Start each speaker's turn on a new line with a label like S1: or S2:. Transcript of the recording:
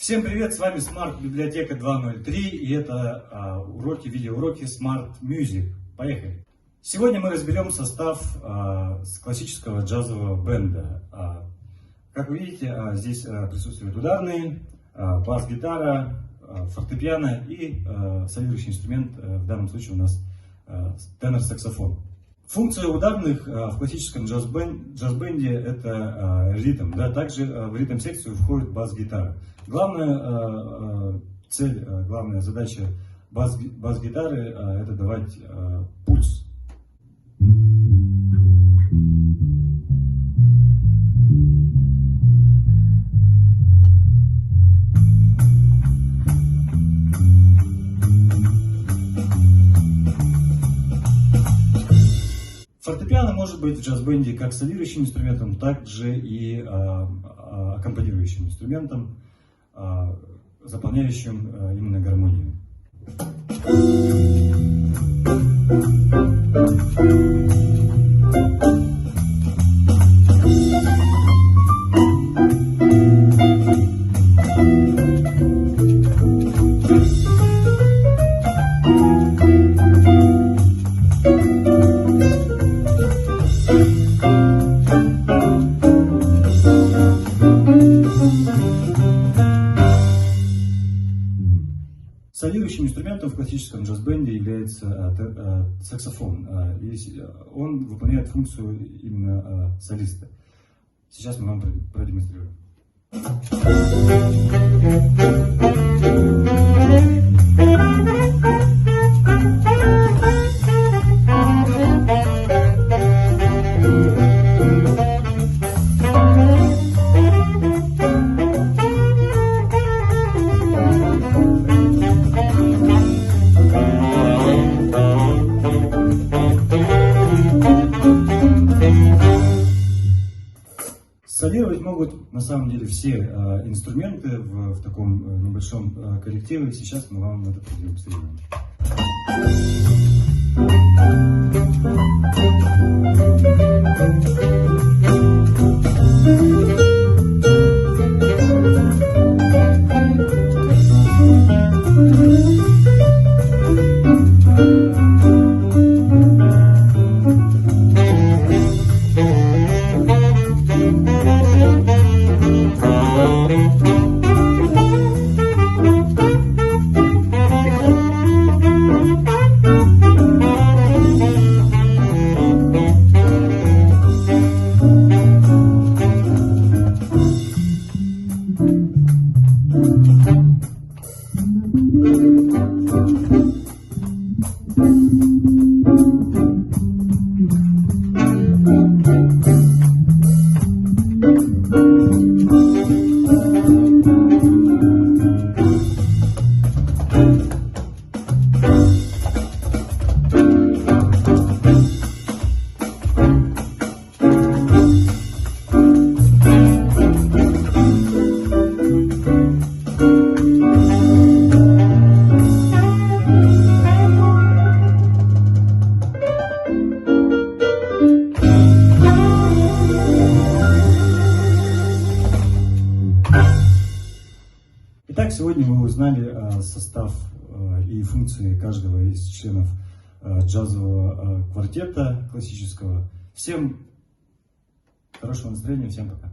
S1: Всем привет, с вами Smart Библиотека 2.0.3 и это видеоуроки Smart Music. Поехали! Сегодня мы разберем состав классического джазового бенда. Как вы видите, здесь присутствуют ударные, бас-гитара, фортепиано и солирующий инструмент, в данном случае у нас тенор-саксофон. Функция ударных в классическом джаз-бенде это ритм. Да? Также в ритм-секцию входит бас-гитара. Главная цель, главная задача бас-гитары это давать пульс. Фортепиано может быть в джаз-бенде как солирующим инструментом, так же и аккомпанирующим инструментом, заполняющим именно гармонию. Солирующим инструментом в классическом джаз-бенде является саксофон. Он выполняет функцию именно солиста. Сейчас мы вам продемонстрируем. Солировать могут на самом деле все инструменты в таком небольшом коллективе. Сейчас мы вам это продемонстрируем. Итак, сегодня вы узнали состав и функции каждого из членов джазового квартета классического. Всем хорошего настроения, всем пока.